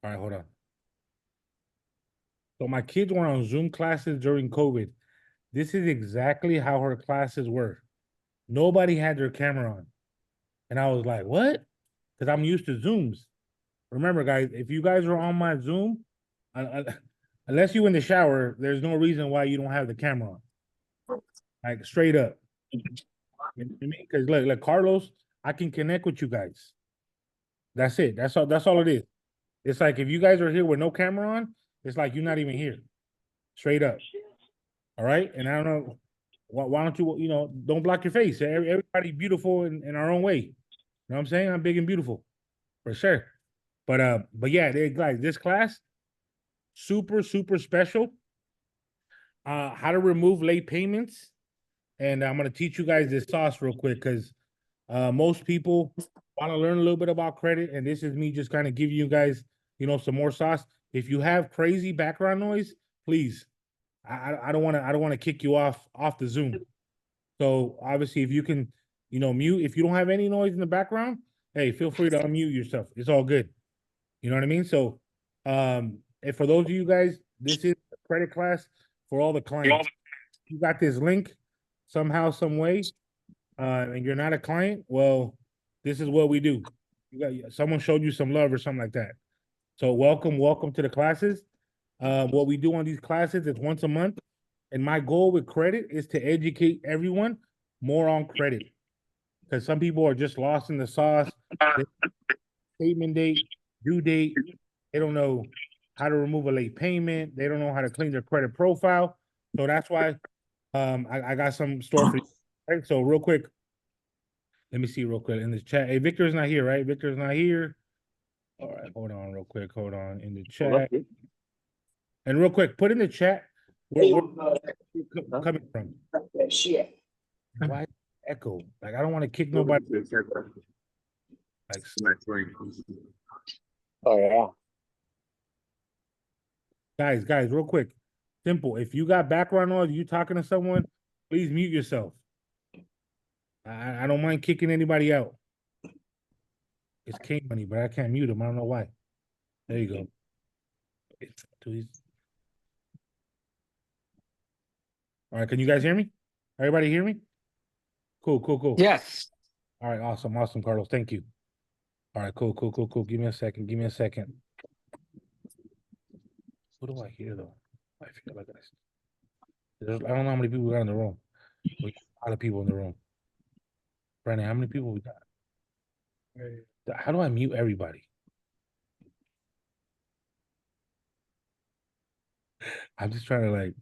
All right, hold on. So my kids were on Zoom classes during COVID. This is exactly how her classes were. Nobody had their camera on. And I was like, what? Because I'm used to Zooms. Remember, guys, if you guys are on my Zoom, unless you in the shower, there's no reason why you don't have the camera on. Like straight up. You know what I mean? Because look, Carlos, I can connect with you guys. That's it. That's all it is. It's like if you guys are here with no camera on, it's like you're not even here. Straight up. All right. And I don't know. Why don't you, don't block your face. Everybody beautiful in our own way. You know what I'm saying? I'm big and beautiful. For sure. But yeah, like this class, super, super special. How to remove late payments. And I'm gonna teach you guys this sauce real quick because most people want to learn a little bit about credit, and this is me just kind of giving you guys, some more sauce. If you have crazy background noise, please, I don't want to kick you off the Zoom. So obviously, if you can, mute. If you don't have any noise in the background, hey, feel free to unmute yourself. It's all good. You know what I mean? So, and for those of you guys, this is a credit class for all the clients. You got this link somehow, some way, and you're not a client, well, this is what we do. You got someone showed you some love or something like that. So welcome to the classes. What we do on these classes is once a month, and my goal with credit is to educate everyone more on credit, because some people are just lost in the sauce. Statement date, due date, they don't know how to remove a late payment. They don't know how to clean their credit profile. So that's why I got some store for you. Right, so real quick, let me see real quick in the chat. Hey, Victor's not here, right? Victor's not here. All right, hold on real quick. Hold on in the chat. And real quick, put in the chat where coming from. Shit. Why echo? Like I don't want to kick nobody. Like, Oh yeah. guys, real quick. Simple. If you got background noise, you talking to someone, please mute yourself. I don't mind kicking anybody out. It's K Money, but I can't mute him. I don't know why. There you go. All right, can you guys hear me? Everybody hear me? Cool. Yes. All right, awesome, Carlos. Thank you. All right, cool. Give me a second. What do I hear though? I feel like I don't know how many people we got in the room. We got a lot of people in the room. Brandon, how many people we got? How do I mute everybody? I'm just trying to like.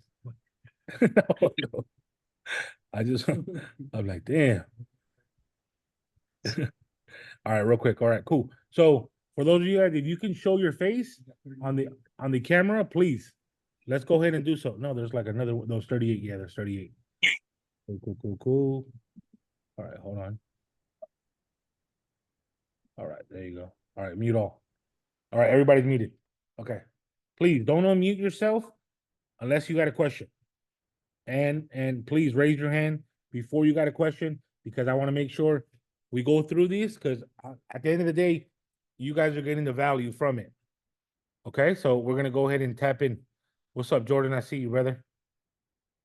No. I'm like, damn. All right, real quick. All right, cool. So for those of you guys, if you can show your face on the camera, please. Let's go ahead and do so. No, there's like another. There's 38. Yeah, there's 38. Cool. All right, hold on. All right, there you go. All right, mute all. All right, everybody's muted. Okay. Please don't unmute yourself unless you got a question. And please raise your hand before you got a question, because I want to make sure we go through these, because at the end of the day, you guys are getting the value from it. Okay, so we're gonna go ahead and tap in. What's up, Jordan? I see you, brother.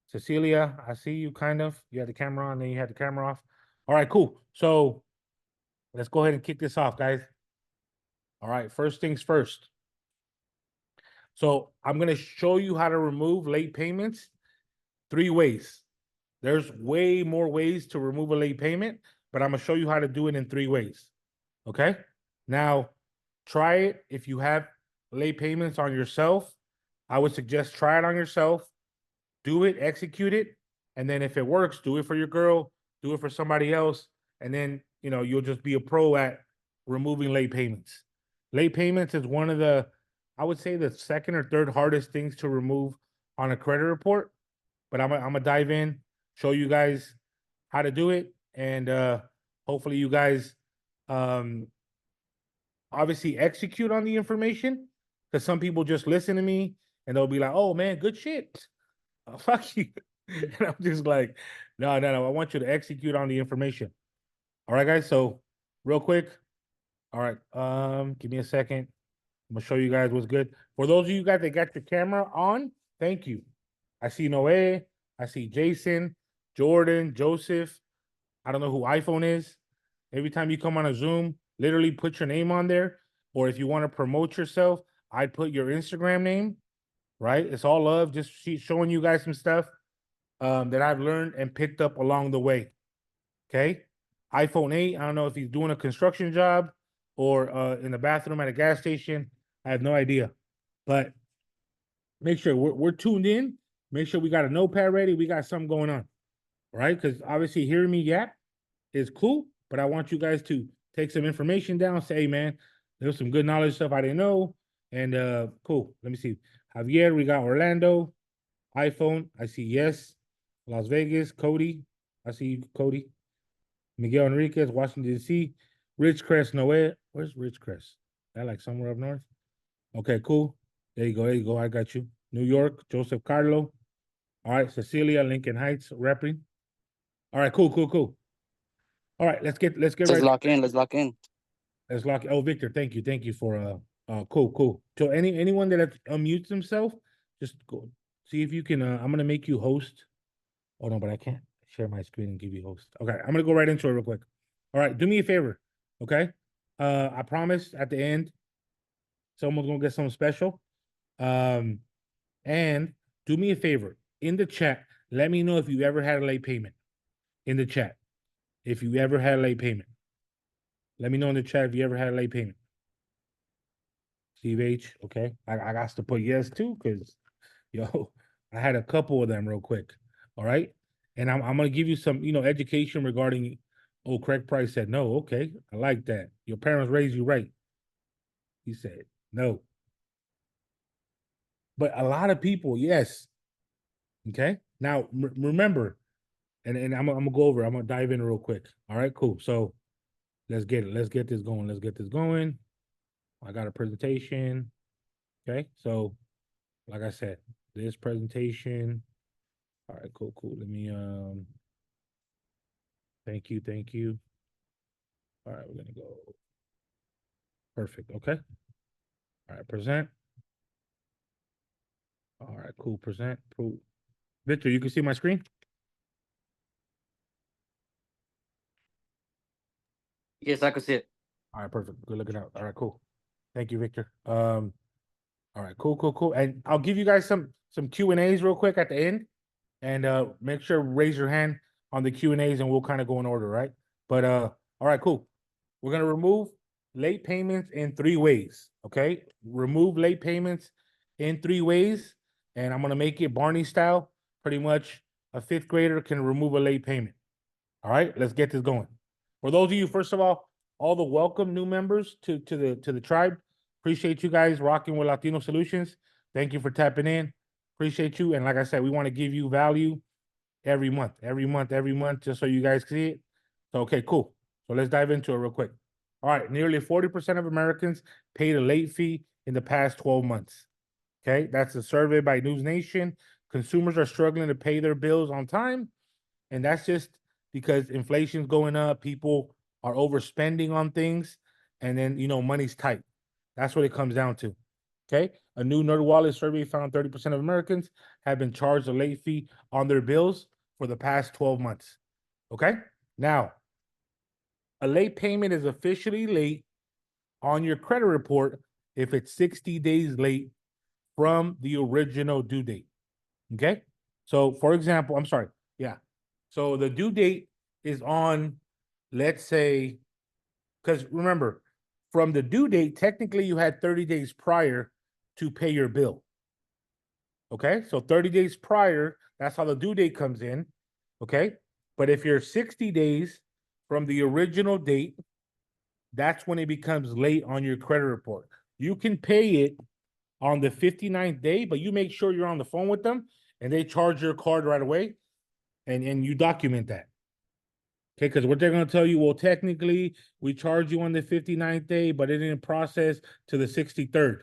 Cecilia, I see you kind of. You had the camera on, then you had the camera off. All right, cool. So let's go ahead and kick this off, guys. All right, first things first. So I'm gonna show you how to remove late payments 3 ways. There's way more ways to remove a late payment, but I'm gonna show you how to do it in 3 ways. Okay? Now, try it if you have late payments on yourself. I would suggest try it on yourself, do it, execute it, and then if it works, do it for your girl, do it for somebody else, and then you'll just be a pro at removing late payments. Late payments is one of the, I would say, the second or third hardest things to remove on a credit report. But I'm gonna dive in, show you guys how to do it, and hopefully you guys obviously execute on the information, because some people just listen to me and they'll be like, oh man, good shit. Fuck you. And I'm just like, no, I want you to execute on the information. All right, guys. So real quick. All right. Give me a second. I'm gonna show you guys what's good. For those of you guys that got your camera on, thank you. I see Noe, I see Jason, Jordan, Joseph. I don't know who iPhone is. Every time you come on a Zoom, literally put your name on there. Or if you want to promote yourself, I'd put your Instagram name, right? It's all love, just showing you guys some stuff that I've learned and picked up along the way. Okay. iPhone 8, I don't know if he's doing a construction job or in the bathroom at a gas station. I have no idea. But make sure we're tuned in. Make sure we got a notepad ready. We got something going on. Right? Because obviously hearing me yap is cool, but I want you guys to take some information down. Say, hey, man, there's some good knowledge stuff I didn't know. And cool. Let me see. Javier, we got Orlando, iPhone. I see yes. Las Vegas, Cody. I see you, Cody. Miguel Enriquez, Washington, D.C. Ridgecrest, Noel. Where's Ridgecrest? That like somewhere up north? Okay, cool. There you go. There you go. I got you. New York, Joseph Carlo. All right, Cecilia, Lincoln Heights, repping. All right, cool. All right, let's get Let's right. lock in. Let's lock in. Let's lock. Oh, Victor, thank you for cool. So anyone that unmutes himself, just go see if you can. I'm gonna make you host. Oh no, but I can't share my screen and give you host. Okay, I'm gonna go right into it real quick. All right, do me a favor, okay? I promise at the end, someone's gonna get something special. And do me a favor in the chat. Let me know if you ever had a late payment in the chat. If you ever had a late payment, let me know in the chat if you ever had a late payment. Steve H. Okay, I got to put yes too, because yo, I had a couple of them real quick. All right, and I'm gonna give you some education regarding. Oh, Craig Price said no. Okay, I like that. Your parents raised you right. He said no, but a lot of people yes. Okay, now remember, and I'm gonna go over. I'm gonna dive in real quick. All right, cool. So let's get it. Let's get this going. Let's get this going. I got a presentation. Okay, so like I said, this presentation. All right, cool. Let me thank you. All right, we're gonna go. Perfect. Okay. All right, present. All right, cool. Present. Cool. Victor, you can see my screen? Yes, I can see it. All right, perfect. Good looking out. All right, cool. Thank you, Victor. All right, cool. And I'll give you guys some Q&As real quick at the end. And make sure raise your hand on the Q&As and we'll kind of go in order, right? But all right, cool. We're gonna remove late payments in 3 ways. Okay, remove late payments in 3 ways, and I'm gonna make it Barney style. Pretty much a 5th grader can remove a late payment. All right, let's get this going. For those of you, first of all the welcome new members to the tribe. Appreciate you guys rocking with Latino Solutions. Thank you for tapping in. Appreciate you. And like I said, we want to give you value every month, just so you guys see it. So, okay, cool. So let's dive into it real quick. All right, nearly 40% of Americans paid a late fee in the past 12 months. Okay, that's a survey by News Nation. Consumers are struggling to pay their bills on time, and that's just because inflation's going up, people are overspending on things, and then money's tight. That's what it comes down to. Okay, a new NerdWallet survey found 30% of Americans have been charged a late fee on their bills for the past 12 months. Okay, now a late payment is officially late on your credit report if it's 60 days late from the original due date. Okay, so for example, I'm sorry, yeah. So the due date is on, let's say, because remember, from the due date, technically you had 30 days prior to pay your bill. Okay, so 30 days prior, that's how the due date comes in. Okay, but if you're 60 days from the original date, that's when it becomes late on your credit report. You can pay it on the 59th day, but you make sure you're on the phone with them and they charge your card right away, and you document that. Okay, because what they're going to tell you, well, technically, we charge you on the 59th day, but it didn't process to the 63rd.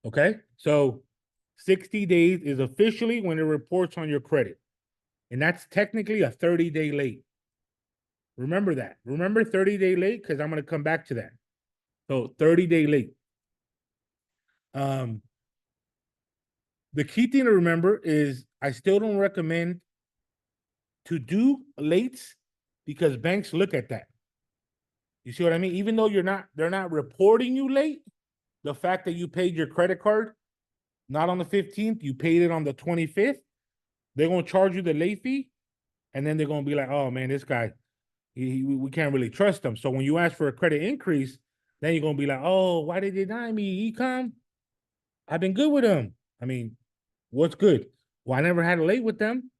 Okay, so 60 days is officially when it reports on your credit. And that's technically a 30-day late. Remember that. Remember 30-day late, because I'm going to come back to that. So 30-day late. Um, the key thing to remember is I still don't recommend to do lates because banks look at that. You see what I mean? Even though they're not reporting you late, the fact that you paid your credit card not on the 15th, you paid it on the 25th, they're gonna charge you the late fee, and then they're gonna be like, oh man, this guy, we can't really trust him. So when you ask for a credit increase, then you're gonna be like, oh, why did they deny me? Ecom? I've been good with them. I mean, what's good? Well, I never had a late with them,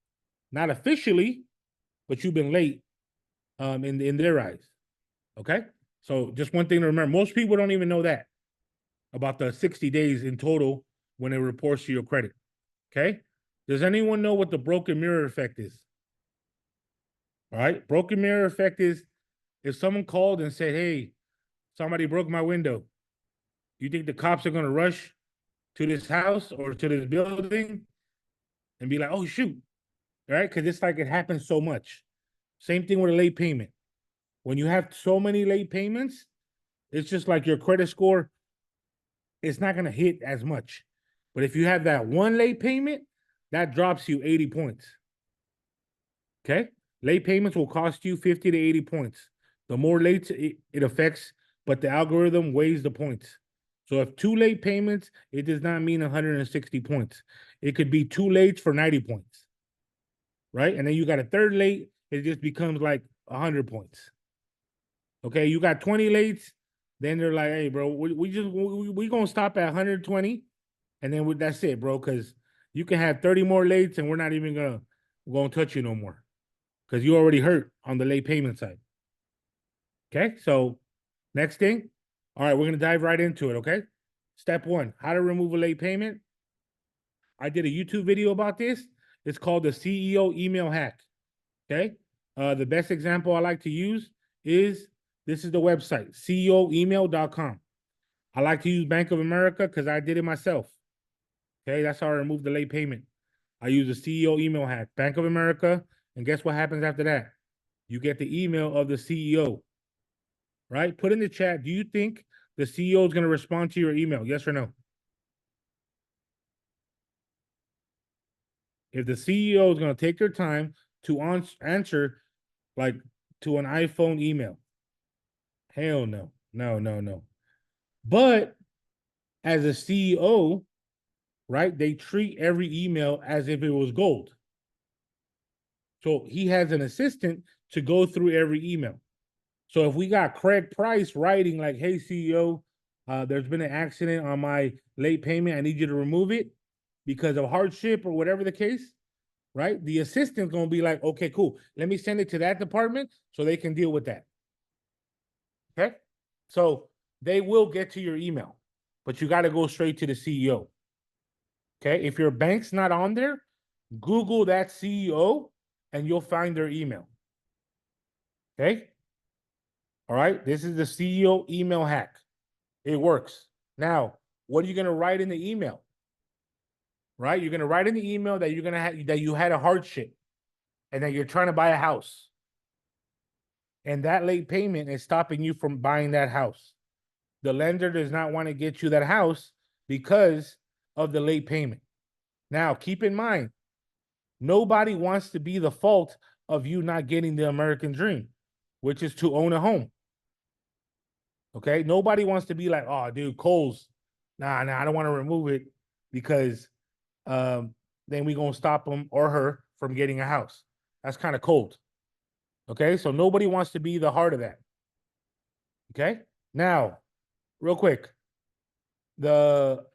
not officially, but you've been late in their eyes. Okay. So just one thing to remember, most people don't even know that about the 60 days in total when it reports to your credit. Okay. Does anyone know what the broken mirror effect is? All right. Broken mirror effect is if someone called and said, hey, somebody broke my window, you think the cops are going to rush to this house or to this building and be like, oh, shoot. All right. Because it's like it happens so much. Same thing with a late payment. When you have so many late payments, it's just like your credit score, it's not going to hit as much. But if you have that one late payment, that drops you 80 points. Okay? Late payments will cost you 50 to 80 points. The more late it affects, but the algorithm weighs the points. So if two late payments, it does not mean 160 points. It could be two late for 90 points. Right? And then you got a third late, it just becomes like 100 points. Okay, you got 20 lates, then they're like, hey, bro, we gonna stop at 120, and then that's it, bro, because you can have 30 more lates, and we're not even gonna touch you no more, because you already hurt on the late payment side. Okay, so next thing, all right, we're gonna dive right into it. Okay, step one: how to remove a late payment. I did a YouTube video about this. It's called the CEO email hack. Okay, the best example I like to use is this is the website, ceoemail.com. I like to use Bank of America because I did it myself. Okay, that's how I removed the late payment. I use the CEO email hack, Bank of America, and guess what happens after that? You get the email of the CEO, right? Put in the chat, do you think the CEO is going to respond to your email? Yes or no? If the CEO is going to take their time to answer like to an iPhone email, hell no, no, no, no. But as a CEO, right, they treat every email as if it was gold. So he has an assistant to go through every email. So if we got Craig Price writing like, hey, CEO, there's been an accident on my late payment. I need you to remove it because of hardship or whatever the case, right? The assistant's going to be like, okay, cool. Let me send it to that department so they can deal with that. Okay? So they will get to your email, but you got to go straight to the CEO. Okay? If your bank's not on there, Google that CEO and you'll find their email. Okay? All right? This is the CEO email hack. It works. Now, what are you going to write in the email? Right? You're going to write in the email that you're going to have that you had a hardship and that you're trying to buy a house. And that late payment is stopping you from buying that house. The lender does not want to get you that house because of the late payment. Now, keep in mind, nobody wants to be the fault of you not getting the American dream, which is to own a home. Okay? Nobody wants to be like, oh, dude, Coles, nah, I don't want to remove it because then we're going to stop him or her from getting a house. That's kind of cold. Okay? So nobody wants to be the heart of that. Okay? Now, real quick, so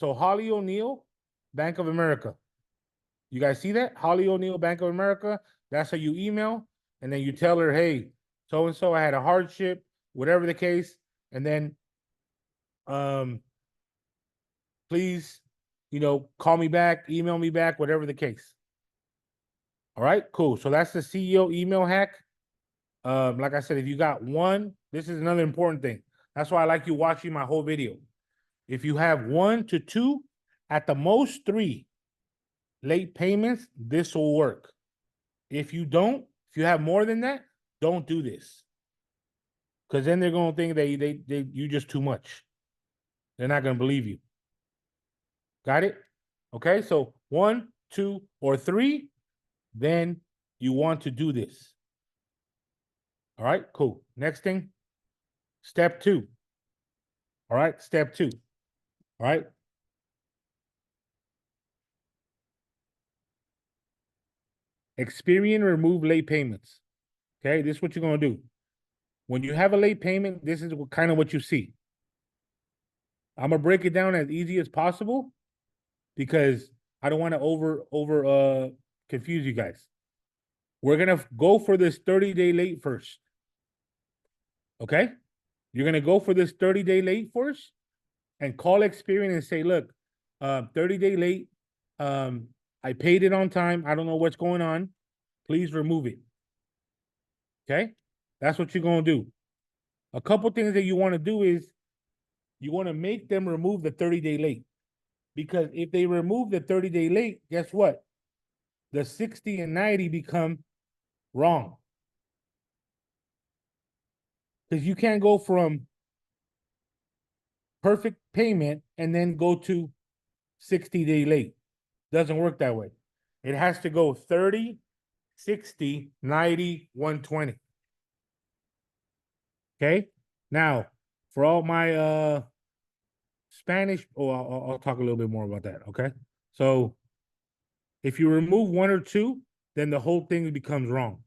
Holly O'Neill, Bank of America. You guys see that? Holly O'Neill, Bank of America. That's how you email. And then you tell her, hey, so-and-so, I had a hardship, whatever the case. And then please, call me back, email me back, whatever the case. All right, cool. So that's the CEO email hack. Like I said, if you got one, this is another important thing. That's why I like you watching my whole video. If you have 1 to 2, at the most 3 late payments, this will work. If you have more than that, don't do this. Because then they're gonna think you just too much. They're not gonna believe you. Got it? Okay, so 1, 2, or 3, then you want to do this. All right, cool. Next thing, step 2. All right, step 2. All right. Experian remove late payments. Okay, this is what you're gonna do. When you have a late payment, this is kind of what you see. I'm gonna break it down as easy as possible because I don't want to over confuse you guys. We're gonna go for this 30-day late first. Okay? You're gonna go for this 30-day late first and call Experian and say, look, 30-day late. I paid it on time. I don't know what's going on. Please remove it. Okay? That's what you're gonna do. A couple things that you want to do is you want to make them remove the 30-day late. Because if they remove the 30-day late, guess what? The 60 and 90 become wrong. Because you can't go from perfect payment and then go to 60-day late. Doesn't work that way. It has to go 30, 60, 90, 120. Okay? Now, for all my Spanish, I'll talk a little bit more about that, okay? So if you remove 1 or 2, then the whole thing becomes wrong.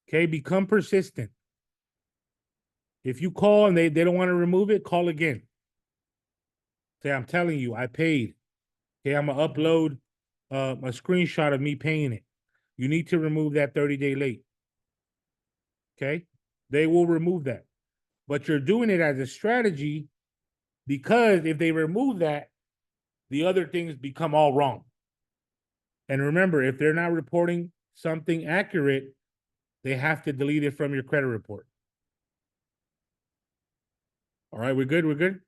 Okay, become persistent. If you call and they don't want to remove it, call again. Say, I'm telling you, I paid. Okay, I'm gonna upload a screenshot of me paying it. You need to remove that 30-day late. Okay, they will remove that. But you're doing it as a strategy because if they remove that, the other things become all wrong. And remember, if they're not reporting something accurate, they have to delete it from your credit report. All right, we're good. We're good.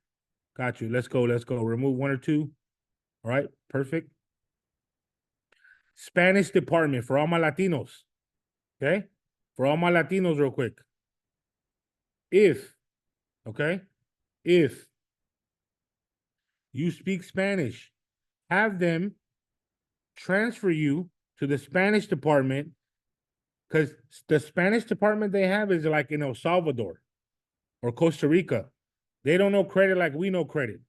Got you. Let's go. Let's go. Remove 1 or 2. All right, perfect. Spanish department for all my Latinos. Okay, for all my Latinos, real quick. If you speak Spanish, have them transfer you to the Spanish department because the Spanish department they have is like in El Salvador or Costa Rica. They don't know credit like we know credit.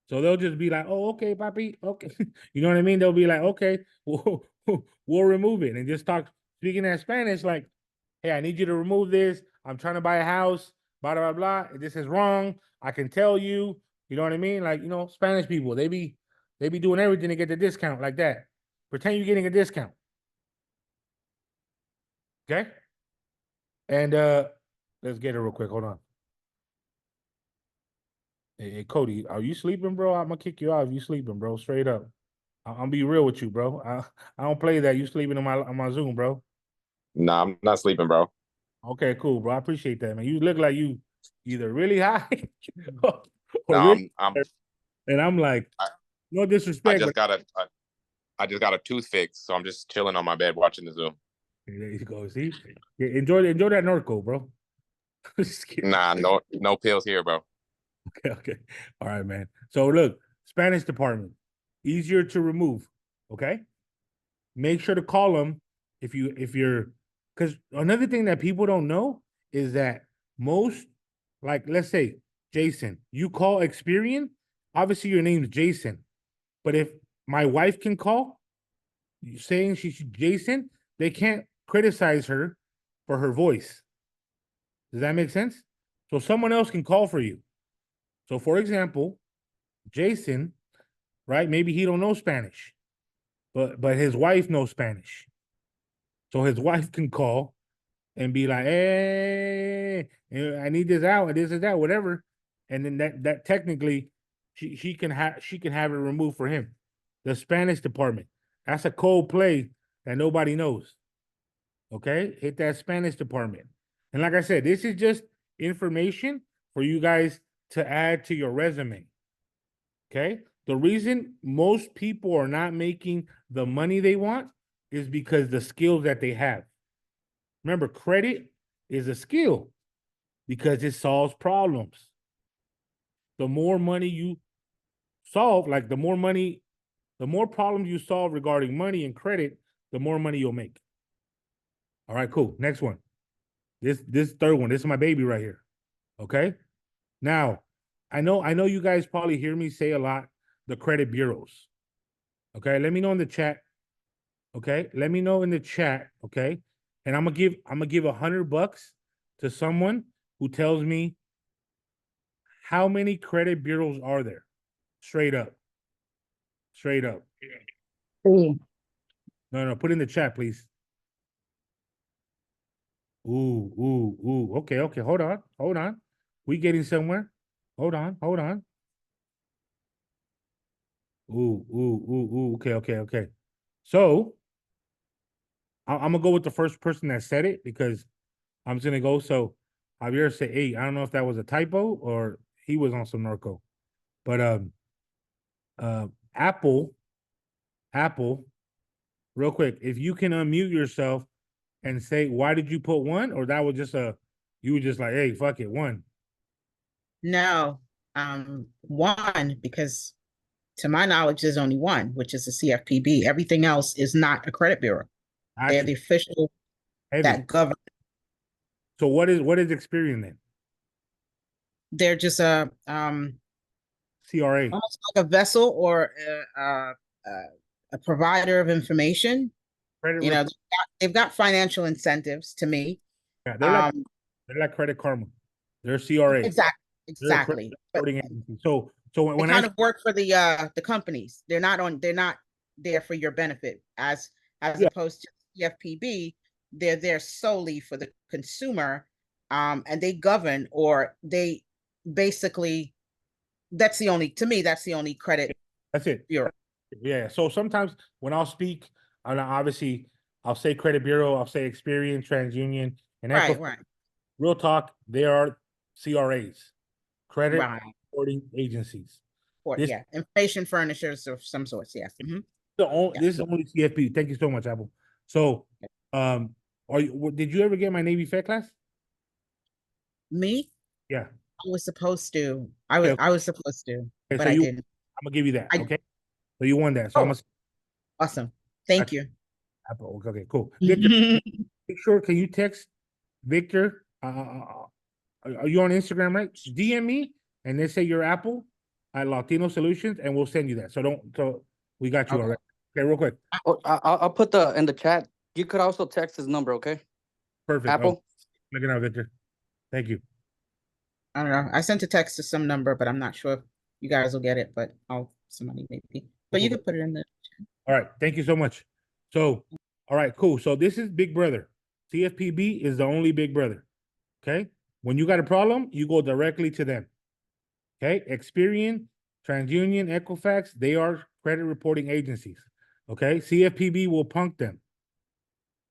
So they'll just be like, oh, okay, papi, okay. You know what I mean? They'll be like, okay, we'll remove it and just talk, speaking that Spanish, like, hey, I need you to remove this. I'm trying to buy a house, blah, blah, blah. This is wrong. I can tell you, you know what I mean? Like, Spanish people, they be doing everything to get the discount like that. Pretend you're getting a discount. Okay? And let's get it real quick. Hold on. Hey, Cody, are you sleeping, bro? I'm gonna kick you out if you sleeping, bro. Straight up. I'll be real with you, bro. I don't play that. You sleeping on my Zoom, bro. Nah, I'm not sleeping, bro. Okay, cool, bro. I appreciate that, man. You look like you either really high or No, really, I'm and I'm like, I, no I disrespect, just but got a I just got a tooth fixed, so I'm just chilling on my bed watching the Zoom. there you go. See, yeah, enjoy that Norco, bro. Just kidding. Nah, no pills here, bro. Okay, okay. All right, man. So look, Spanish department, easier to remove. Okay, make sure to call them if you're because another thing that people don't know is that most, like, let's say Jason, you call Experian, obviously your name's Jason, but if my wife can call saying she's Jason, they can't criticize her for her voice. Does that make sense? So someone else can call for you. So for example, Jason, right? Maybe he don't know Spanish, but his wife knows Spanish. So his wife can call and be like, hey, I need this out, this is that, whatever. And then that technically she can have it removed for him. The Spanish department. That's a cold play that nobody knows. Okay? Hit that Spanish department. And like I said, this is just information for you guys to add to your resume. Okay? The reason most people are not making the money they want is because the skills that they have. Remember, credit is a skill because it solves problems. The more money you solve, like the more money, the more problems you solve regarding money and credit, the more money you'll make. All right, cool. Next one. This third one. This is my baby right here. Okay. Now, I know you guys probably hear me say a lot the credit bureaus. Okay, let me know in the chat. Okay, let me know in the chat. Okay, and I'm gonna give $100 to someone who tells me how many credit bureaus are there. Straight up. Straight up. No, put in the chat, please. Ooh. Okay. Hold on. We getting somewhere. Hold on. Ooh. Okay. So I'm gonna go with the first person that said it because I'm just gonna go. So Javier said 8. I don't know if that was a typo or he was on some narco. But Apple, real quick, if you can unmute yourself and say why did you put 1, or that was just you were just like, hey, fuck it, 1. No, one, because to my knowledge, there's only one, which is the CFPB. Everything else is not a credit bureau. They're the official that govern. So what is Experian then? They're just a CRA. almost like a vessel or a provider of information. Credit You know, they've got financial incentives to me. Yeah, they're like Credit Karma. They're CRA. Exactly. So when they kind of work for the companies. They're not there for your benefit as opposed to CFPB. They're there solely for the consumer, and they govern, or they basically, that's the only credit. That's it. Bureau. Yeah. So sometimes when I'll speak, and obviously I'll say Credit Bureau, I'll say Experian, TransUnion, and Right. Real talk, they are CRAs, credit reporting agencies. Information furnishers of some sorts. Yes. This is only CFP. Thank you so much, Apple. So, did you ever get my Navy Fed class? Me? Yeah. I was supposed to. I was supposed to, but I didn't. I'm gonna give you that. Okay. So you won that. So awesome. Thank you. Apple. Okay, cool. Victor, make sure. Can you text Victor? Are you on Instagram, right? DM me and then say you're Apple at Latino Solutions, and we'll send you that. So we got you already. Okay, real quick. I'll put in the chat. You could also text his number, okay? Perfect. Apple. Look at now, Victor. Thank you. I don't know. I sent a text to some number, but I'm not sure if you guys will get it, but somebody maybe. But you can put it in the chat. All right. Thank you so much. So, all right, cool. So this is Big Brother. CFPB is the only Big Brother. Okay. When you got a problem, you go directly to them. Okay. Experian, TransUnion, Equifax, they are credit reporting agencies. Okay. CFPB will punk them.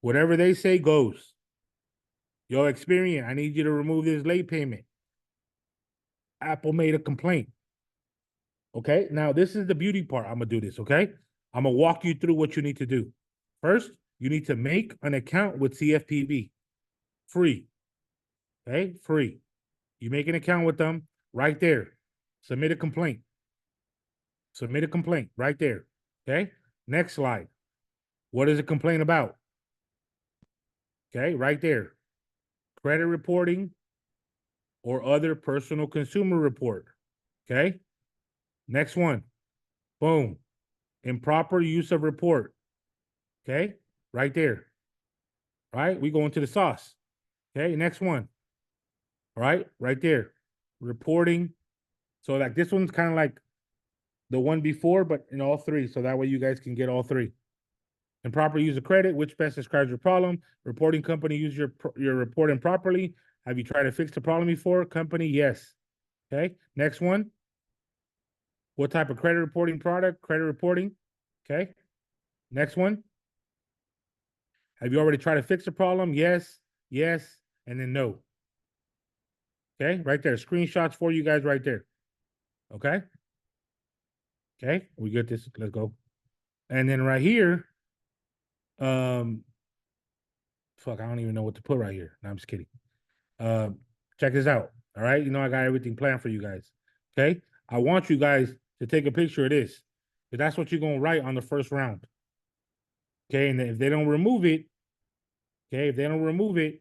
Whatever they say goes. Yo, Experian, I need you to remove this late payment. Apple made a complaint. Okay. Now, this is the beauty part. I'm going to do this. Okay. I'm going to walk you through what you need to do. First, you need to make an account with CFPB. Free. Okay. Free. You make an account with them right there. Submit a complaint. Submit a complaint right there. Okay. Next slide. What is a complaint about? Okay. Right there. Credit reporting or other personal consumer report. Okay. Next one. Boom. Improper use of report. Okay. Right there. Right. We go into the sauce. Okay. Next one. All right. Right there. Reporting. So like this one's kind of like the one before, but in all three. So that way you guys can get all three. Improper use of credit, which best describes your problem. Reporting company use your report improperly. Have you tried to fix the problem before? Company, yes. Okay. Next one. What type of credit reporting product? Credit reporting. Okay. Next one. Have you already tried to fix the problem? Yes, and then no. Okay, right there. Screenshots for you guys right there. Okay. Okay, we get this. Let's go. And then right here, fuck, I don't even know what to put right here. No, I'm just kidding. Check this out. All right, you know I got everything planned for you guys. Okay, I want you guys to take a picture of this. But that's what you're gonna write on the first round. Okay, and if they don't remove it, okay, if they don't remove it,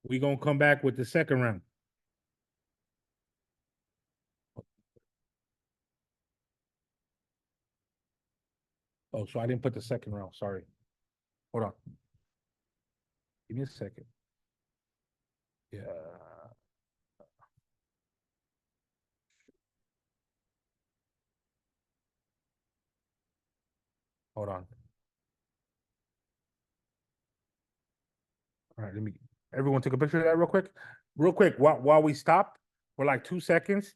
we gonna come back with the second round. Oh, so I didn't put the second round, sorry. Hold on. Give me a second. Yeah. Hold on. All right, everyone take a picture of that real quick. Real quick, while we stop for like 2 seconds.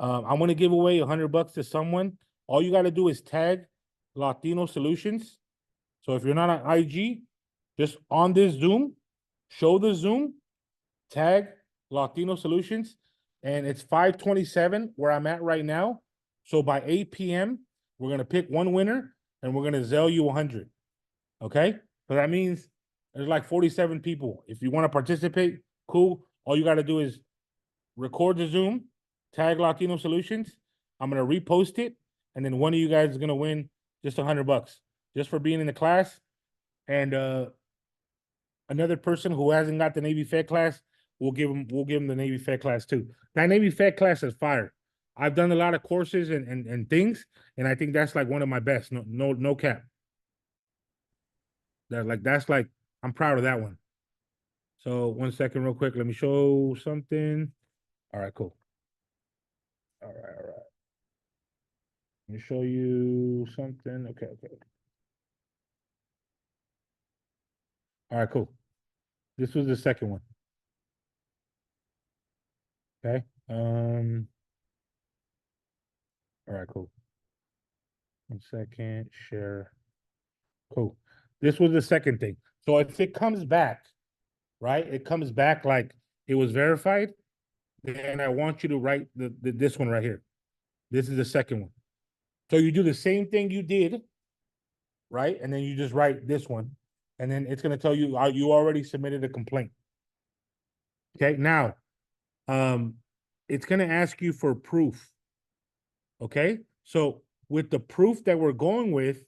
I'm gonna give away $100 to someone. All you gotta do is tag Latino Solutions. So if you're not on IG, just on this Zoom, show the Zoom, tag Latino Solutions, and it's 5:27 where I'm at right now. So by 8 p.m., we're gonna pick one winner and we're gonna Zelle you 100. Okay? So that means there's like 47 people. If you want to participate, cool. All you gotta do is record the Zoom, tag Latino Solutions. I'm gonna repost it, and then one of you guys is gonna win just $100 just for being in the class. And another person who hasn't got the Navy Fed class, we'll give them the Navy Fed class too. That Navy Fed class is fire. I've done a lot of courses and things, and I think that's like one of my best. No cap. That's like I'm proud of that one. So 1 second, real quick. Let me show something. All right, cool. All right. Let me show you something. Okay. All right, cool. This was the second one. Okay. All right, cool. 1 second, share. Cool. This was the second thing. So if it comes back, right? It comes back like it was verified, then I want you to write this one right here. This is the second one. So you do the same thing you did, right? And then you just write this one, and then it's gonna tell you you already submitted a complaint. Okay, now, it's gonna ask you for proof. Okay, so with the proof that we're going with,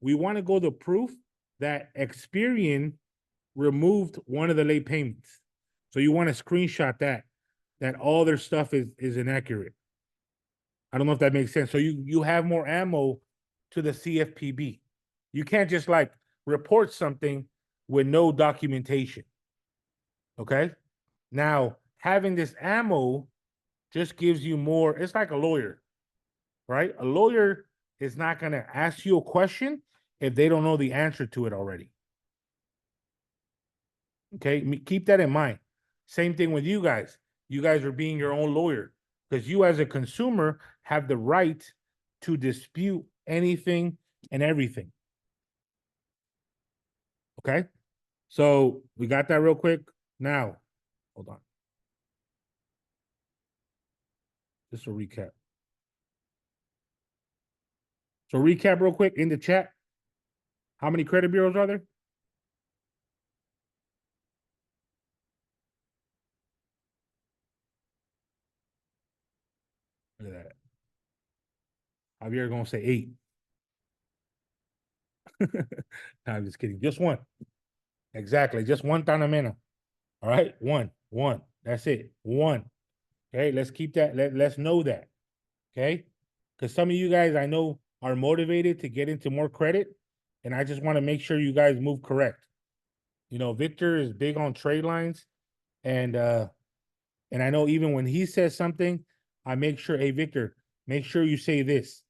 we want to go the proof that Experian removed one of the late payments. So you want to screenshot that all their stuff is inaccurate. I don't know if that makes sense. So you have more ammo to the CFPB. You can't just like report something with no documentation. Okay? Now, having this ammo just gives you more, it's like a lawyer, right? A lawyer is not going to ask you a question if they don't know the answer to it already. Okay? Keep that in mind. Same thing with you guys. You guys are being your own lawyer because you as a consumer have the right to dispute anything and everything. Okay? So we got that real quick. Now, hold on. Just a recap. So recap real quick in the chat. How many credit bureaus are there? Look at that. Javier gonna say 8. No, I'm just kidding. Just one. Exactly. Just one Tanamena. All right. One. That's it. One. Okay. Let's keep that. Let's know that. Okay. Because some of you guys I know are motivated to get into more credit. And I just want to make sure you guys move correct. You know, Victor is big on trade lines. And I know even when he says something, I make sure, hey Victor, make sure you say this.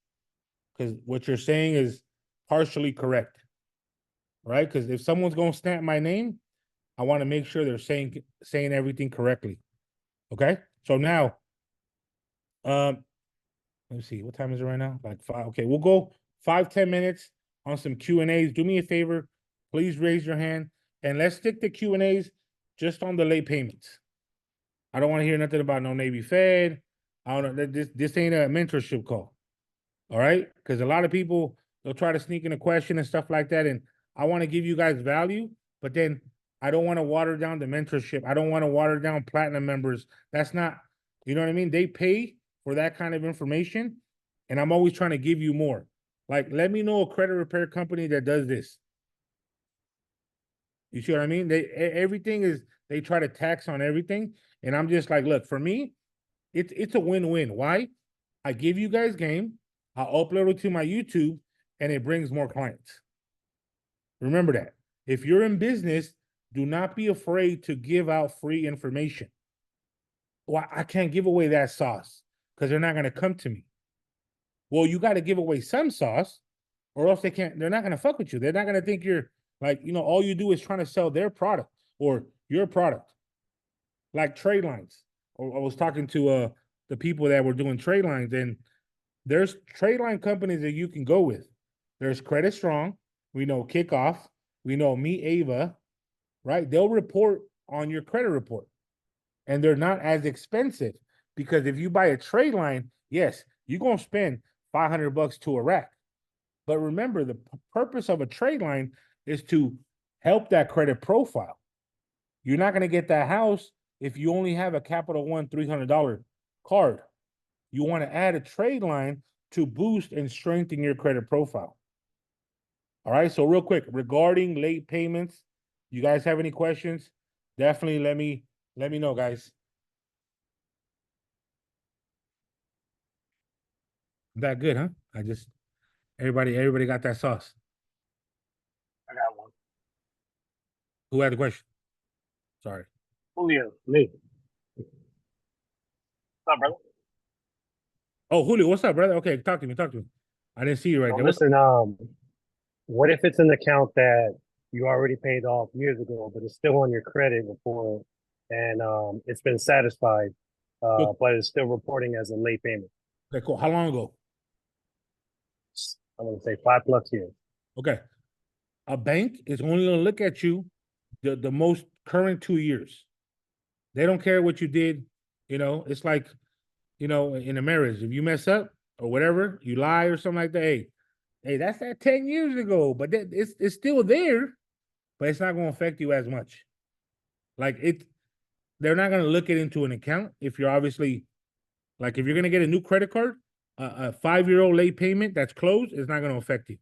Because what you're saying is partially correct. Right? Because if someone's gonna stamp my name, I want to make sure they're saying everything correctly. Okay. So now, let me see. What time is it right now? Like 5. Okay, we'll go 5-10 minutes on some Q&As. Do me a favor, please raise your hand, and let's stick to Q&As just on the late payments. I don't want to hear nothing about no Navy Fed. I don't know. This ain't a mentorship call. All right, because a lot of people they'll try to sneak in a question and stuff like that, and I want to give you guys value, but then I don't want to water down the mentorship. I don't want to water down platinum members. That's not, you know what I mean? They pay for that kind of information, And I'm always trying to give you more. Like, let me know a credit repair company that does this. You see what I mean? Everything is, they try to tax on everything. And I'm just like, look, for me, it's a win-win. Why? I give you guys game, I upload it to my YouTube, and it brings more clients. Remember that. If you're in business, do not be afraid to give out free information. Well, I can't give away that sauce because they're not going to come to me. Well, you got to give away some sauce, or else they're not going to fuck with you. They're not going to think you're like, all you do is trying to sell their product or your product. Like trade lines. I was talking to the people that were doing trade lines, and there's trade line companies that you can go with. There's Credit Strong. We know Kickoff. We know Me Ava, right? They'll report on your credit report, and they're not as expensive because if you buy a trade line, yes, you're gonna spend $500 to a rack. But remember, the purpose of a trade line is to help that credit profile. You're not gonna get that house if you only have a Capital One $300 card. You want to add a trade line to boost and strengthen your credit profile. All right. So real quick, regarding late payments, you guys have any questions? Definitely let me know, guys. That good, huh? Everybody got that sauce. I got one. Who had the question? Sorry. Julio, me. What's up, brother? Oh, Julio, what's up, brother? Okay, talk to me. I didn't see you right So there. listen, what if it's an account that you already paid off years ago, but it's still on your credit report and it's been satisfied, but it's still reporting as a late payment? Okay, cool. How long ago? I'm gonna say 5+ years. Okay. A bank is only gonna look at you the most current 2 years. They don't care what you did. It's like, in a marriage, if you mess up or whatever, you lie or something like that. Hey, that's that 10 years ago, but it's still there, but it's not going to affect you as much. Like they're not going to look it into an account if you're obviously, like if you're going to get a new credit card, a 5-year-old late payment that's closed is not going to affect you.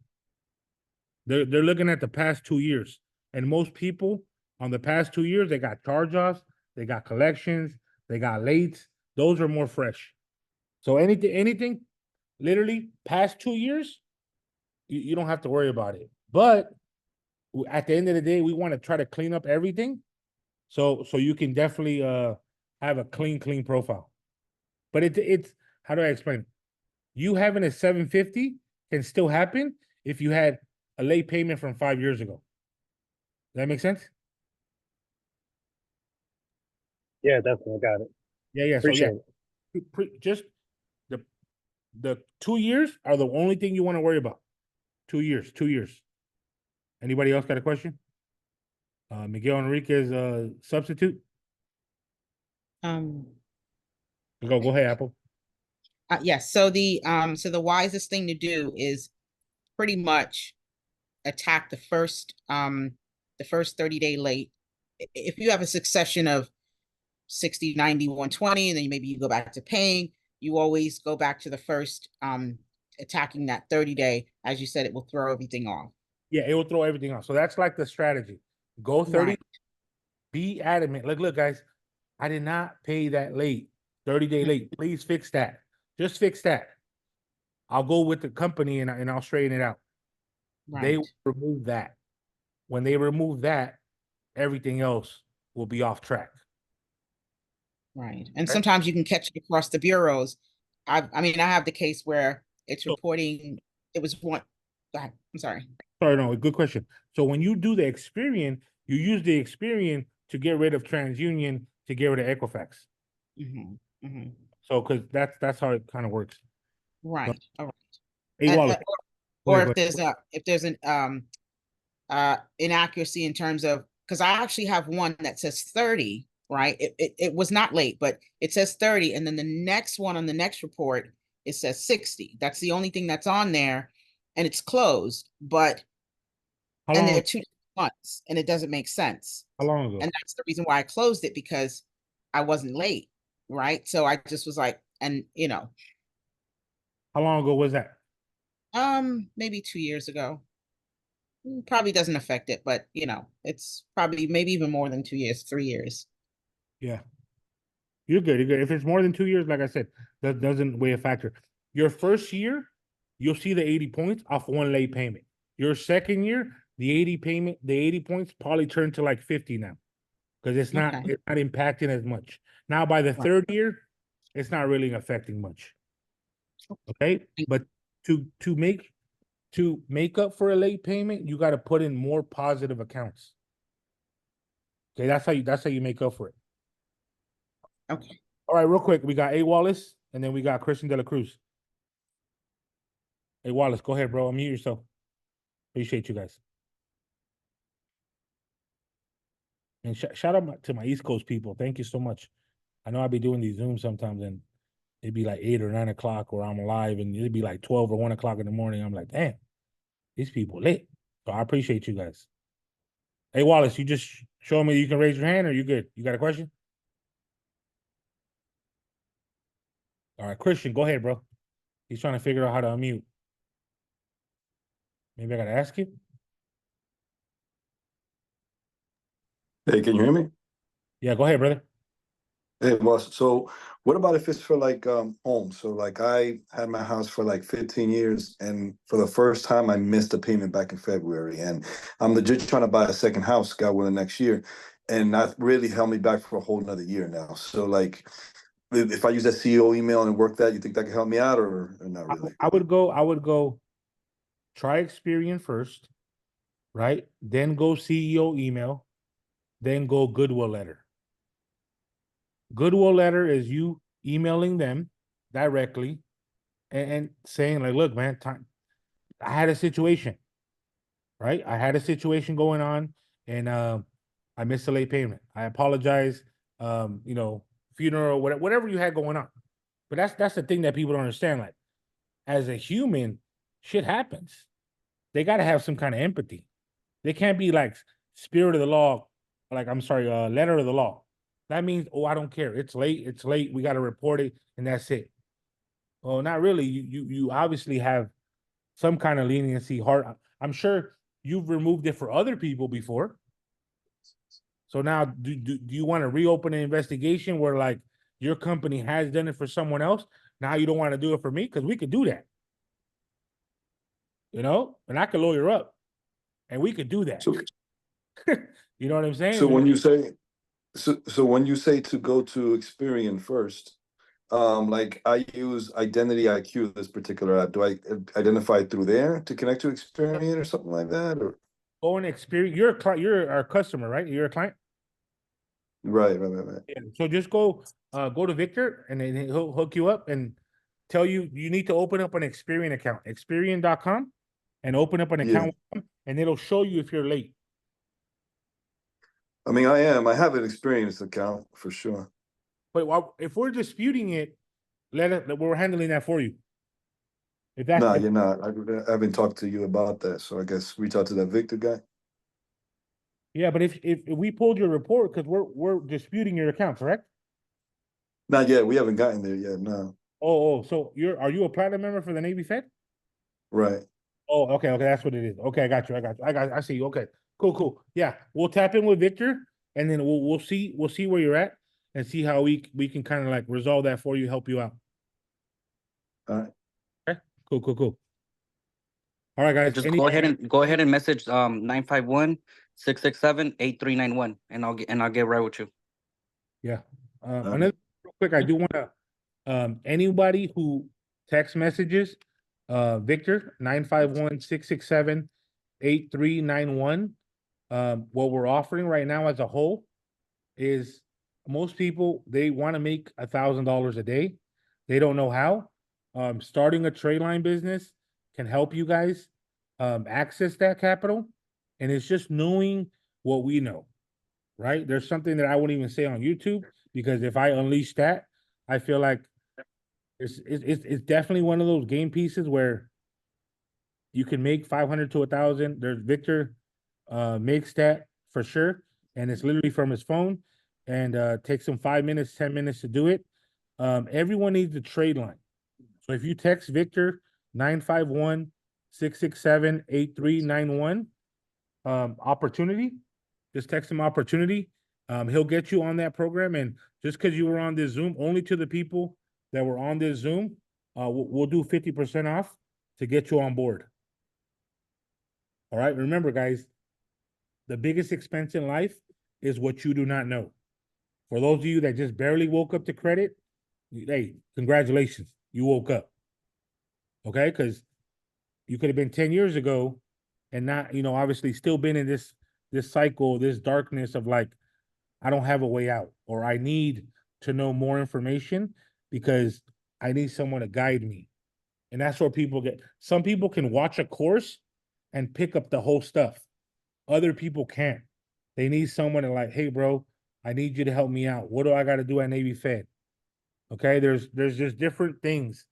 They're looking at the past 2 years, and most people on the past 2 years, they got charge-offs, they got collections, they got lates. Those are more fresh. So anything, literally past 2 years, you don't have to worry about it. But at the end of the day, we want to try to clean up everything, so you can definitely have a clean profile. But it's how do I explain it? You having a 750 can still happen if you had a late payment from 5 years ago. Does that make sense? Yeah, definitely got it. Yeah. Appreciate it. Just the 2 years are the only thing you want to worry about. 2 years. Anybody else got a question? Miguel Enriquez, substitute. Um, Go ahead, Apple. yes. So the wisest thing to do is pretty much attack the first 30-day late. If you have a succession of 60, 90, 120, and then maybe you go back to paying, you always go back to the first attacking that 30-day. As you said, it will throw everything off. Yeah, it will throw everything off. So that's like the strategy. Go 30, Right. be adamant. Look, guys, I did not pay that late, 30-day late. Please fix that. Just fix that. I'll go with the company and I'll straighten it out. Right. They will remove that. When they remove that, everything else will be off track. Right. And sometimes you can catch it across the bureaus. I have the case where it's reporting, it was one. Go ahead. I'm sorry. Sorry, no, good question. So when you do the Experian, you use the Experian to get rid of TransUnion, to get rid of Equifax. So because that's how it kind of works. Right. All right. Hey, Wallace. Or if there's an inaccuracy in terms of, because I actually have one that says 30, right? It was not late, but it says 30, and then the next one on the next report, it says 60. That's the only thing that's on there, and it's closed. But and there are 2 months, and it doesn't make sense. How long ago? And that's the reason why I closed it, because I wasn't late, right? So I just was like, and How long ago was that? Maybe 2 years ago. Probably doesn't affect it, but you know, it's probably maybe even more than 2 years, 3 years. Yeah. You're good. You're good. If it's more than 2 years, like I said, that doesn't weigh a factor. Your first year, you'll see the 80 points off one late payment. Your second year, the 80 points probably turn to like 50 now. Because it's not Okay. it's not impacting as much. Now by the third year, it's not really affecting much. Okay. But to make up for a late payment, you got to put in more positive accounts. Okay, that's how you make up for it. Okay. All right, real quick, we got A Wallace and then we got Christian De La Cruz. Hey Wallace, go ahead, bro. Unmute yourself. Appreciate you guys. And shout out to my East Coast people. Thank you so much. I know I'll be doing these Zooms sometimes and it'd be like 8 or 9 o'clock or I'm live and it'd be like 12 or 1 o'clock in the morning. I'm like, damn, these people lit. So I appreciate you guys. Hey Wallace, you just show me you can raise your hand or you good? You got a question? All right, Christian, go ahead, bro. He's trying to figure out how to unmute. Maybe I gotta ask you. Hey, can you hear me? Yeah, go ahead, brother. Hey, boss. So what about if it's for like home? So like I had my house for like 15 years and for the first time I missed a payment back in February and I'm legit trying to buy a second house, God willing, next year. And that really held me back for a whole nother year now. So like if I use that CEO email and work that, you think that could help me out or not really? I would go try Experian first, right? Then go CEO email, then go Goodwill letter. Goodwill letter is you emailing them directly and saying like, look, man, I had a situation, right? I had a situation going on and I missed a late payment. I apologize. You know, funeral, whatever you had going on. But that's the thing that people don't understand. Like, as a human, shit happens. They gotta have some kind of empathy. They can't be like spirit of the law, like I'm sorry, letter of the law. That means, oh, I don't care. It's late. We gotta report it, and that's it. Well, not really. You obviously have some kind of leniency. I'm sure you've removed it for other people before. So now, do you want to reopen an investigation where like your company has done it for someone else? Now you don't want to do it for me because we could do that, you know, and I could lawyer up, and we could do that. So You know what I'm saying? so when you say so when you say to go to Experian first, like I use Identity IQ, this particular app. Do I identify through there to connect to Experian or something like that? Or Go and Experian. You're a client. You're our customer, right? You're a client. right. Yeah. So just go to Victor, and then he'll hook you up and tell you need to open up an Experian account, Experian.com, and open up an Yeah. account with them, and it'll show you if you're late. I mean, I am. I have an Experience account for sure. But if we're disputing it, we're handling that for you. If that's Nah, if, you're not. I haven't talked to you about that, so I guess reach out to that Victor guy. yeah, but if we pulled your report because we're disputing your account, correct? Not yet. We haven't gotten there yet. No. So are you a platinum member for the Navy Fed? Right. Oh, okay, that's what it is. Okay, I got you. I see you. Okay, cool. Yeah, we'll tap in with Victor, and then we'll see where you're at, and see how we can kind of like resolve that for you, help you out. All right. Okay, cool. All right, guys. Just go ahead and message 951-667-8391 and I'll get right with you. Yeah. Another real quick, I do want to anybody who text messages Victor 951-667-8391. What we're offering right now as a whole is most people they want to make $1,000 a day. They don't know how. Starting a trade line business can help you guys access that capital, and it's just knowing what we know. Right? There's something that I wouldn't even say on YouTube because if I unleash that, I feel like it's definitely one of those game pieces where you can make 500 to 1,000. There's Victor makes that for sure, and it's literally from his phone, and takes him 5 minutes, 10 minutes to do it. Everyone needs a trade line, So if you text Victor 951-667-8391, opportunity, just text him opportunity. He'll get you on that program. And just because you were on this Zoom, only to the people that were on this Zoom, we'll do 50% off to get you on board. All right. Remember, guys, the biggest expense in life is what you do not know. For those of you that just barely woke up to credit, hey, congratulations, you woke up. Okay, because you could have been 10 years ago and not, obviously still been in this cycle, this darkness of like, I don't have a way out, or I need to know more information because I need someone to guide me. And that's where some people can watch a course and pick up the whole stuff. Other people can't. They need someone to like, hey, bro, I need you to help me out. What do I got to do at Navy Fed? Okay, there's just different things.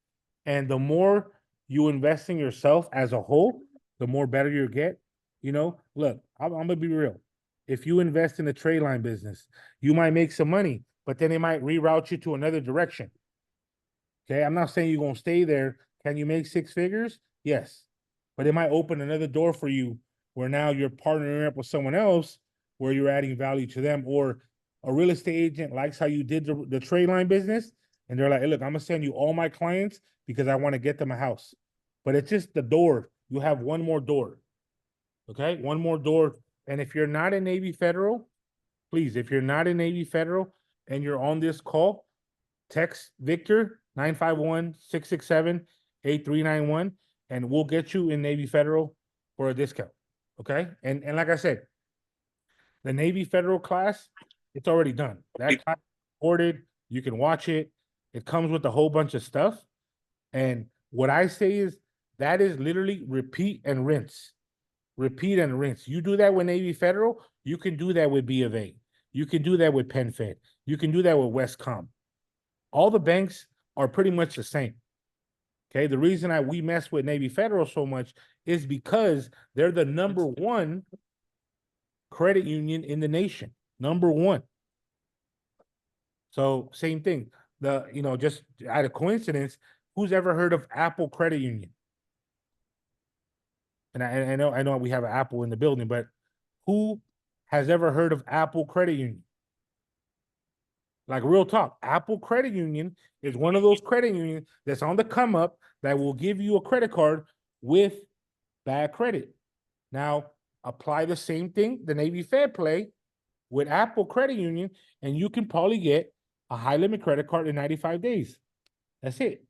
And the more you invest in yourself as a whole, the more better you get. Look, I'm gonna be real. If you invest in the trade line business, you might make some money, but then it might reroute you to another direction. Okay, I'm not saying you're gonna stay there. Can you make 6 figures? Yes, but it might open another door for you where now you're partnering up with someone else where you're adding value to them, or a real estate agent likes how you did the trade line business, and they're like, hey, look, I'm gonna send you all my clients because I want to get them a house. But it's just the door. You have one more door. Okay, one more door. And if you're not in Navy Federal, please, if you're not in Navy Federal and you're on this call, text Victor 951-667-8391, and we'll get you in Navy Federal for a discount. Okay, and like I said, the Navy Federal class, it's already done. That class is recorded. You can watch it. It comes with a whole bunch of stuff. And what I say is that is literally repeat and rinse. Repeat and rinse. You do that with Navy Federal, you can do that with B of A. You can do that with Penn Fed. You can do that with Westcom. All the banks are pretty much the same. Okay, the reason we mess with Navy Federal so much is because they're the #1 credit union in the nation. #1. So same thing. Just out of coincidence, who's ever heard of Apple Credit Union? And I know we have an Apple in the building, but who has ever heard of Apple Credit Union? Like real talk, Apple Credit Union is one of those credit unions that's on the come up that will give you a credit card with bad credit. Now, apply the same thing the Navy Fed play with Apple Credit Union, and you can probably get a high limit credit card in 95 days. That's it.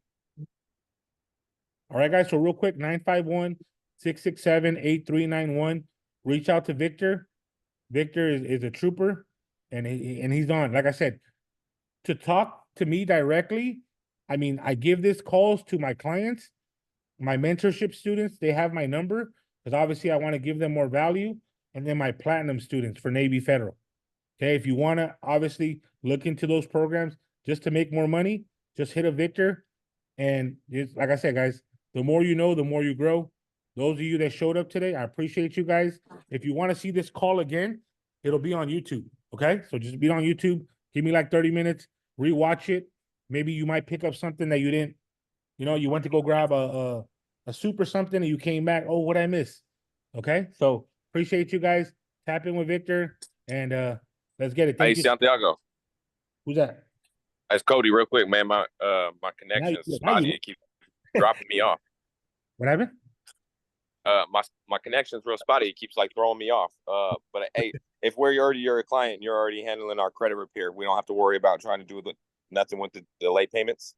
All right, guys. So real quick, 951-667-8391. Reach out to Victor. Victor is a trooper, and he's on. Like I said, to talk to me directly, I mean, I give this calls to my clients, my mentorship students. They have my number because obviously I want to give them more value. And then my platinum students for Navy Federal. Okay, if you want to obviously look into those programs just to make more money, just hit a Victor. And it's, like I said, guys, the more you know, the more you grow. Those of you that showed up today, I appreciate you guys. If you want to see this call again, it'll be on YouTube. Okay, so just be on YouTube. Give me like 30 minutes, rewatch it. Maybe you might pick up something that you didn't, you went to go grab a soup or something and you came back. Oh, what I miss? Okay, so appreciate you guys. Tap in with Victor and let's get it. Hey, Thank you. Santiago. Who's that? It's Cody, real quick, man. My connection's spotty. It keeps dropping me off. What happened? My connection's real spotty. It keeps like throwing me off. But hey, if you're a client, you're already handling our credit repair. We don't have to worry about trying to do nothing with the delay payments.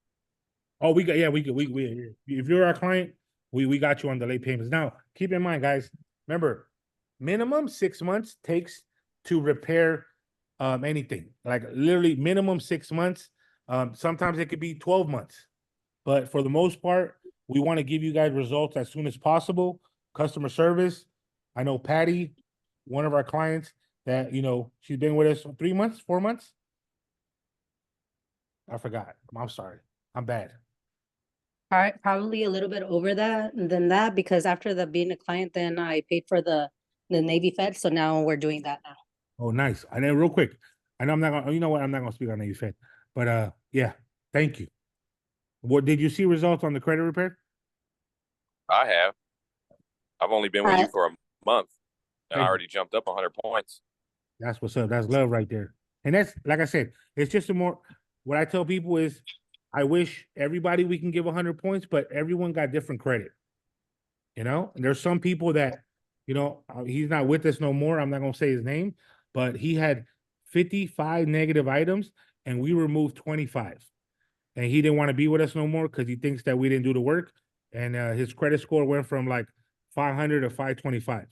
Oh, we if you're our client, we got you on delay payments. Now, keep in mind, guys, remember, minimum 6 months takes to repair anything. Like literally minimum 6 months. Sometimes it could be 12 months. But for the most part, we want to give you guys results as soon as possible. Customer service. I know Patty, one of our clients, that she's been with us 3 months, 4 months. I forgot. I'm sorry. I'm bad. All right, probably a little bit over than that, because after being a client, then I paid for the Navy Fed. So now we're doing that now. Oh, nice. And then real quick, I know I'm not gonna, I'm not gonna speak on Navy Fed, but yeah, thank you. What, did you see results on the credit repair? I have. I've only been with you for a month, and I Hey. already jumped up 100 points. That's what's up. That's love right there. And that's, like I said, it's just a more, what I tell people is, I wish everybody we can give 100 points, but everyone got different credit. You know, and there's some people that, you know, he's not with us no more. I'm not gonna say his name, but he had 55 negative items and we removed 25. And he didn't want to be with us no more because he thinks that we didn't do the work. And his credit score went from like 500 to 525.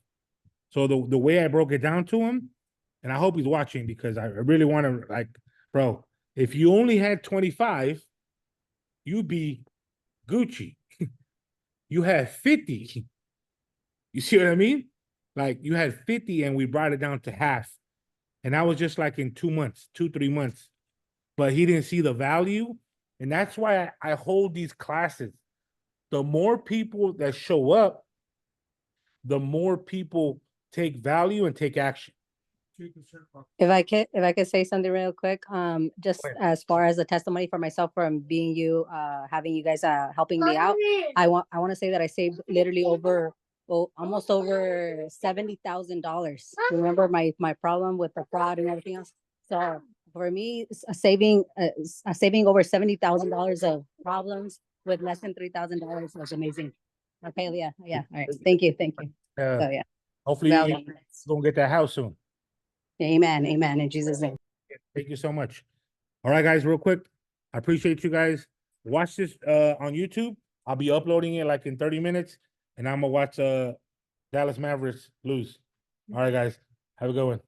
So the way I broke it down to him, and I hope he's watching because I really want to, like, bro, if you only had 25, you'd be Gucci. You had 50. You see what I mean? Like, you had 50 and we brought it down to half. And that was just like in 2 months, 2-3 months. But he didn't see the value. And that's why I hold these classes. The more people that show up, the more people take value and take action. If I could say something real quick, just Go ahead. as far as a testimony for myself from being you, having you guys helping me out, I want to say that I saved literally almost over $70,000. Remember my problem with the fraud and everything else. So for me, saving over $70,000 of problems with less than $3,000 was amazing. Okay, yeah, all right. Thank you. So yeah, Hopefully Well you're done. gonna get that house soon. amen, in Jesus' name. Thank you so much. All right, guys, real quick. I appreciate you guys. Watch this on YouTube. I'll be uploading it like in 30 minutes, and I'm gonna watch Dallas Mavericks lose. All right, guys. Have a good one.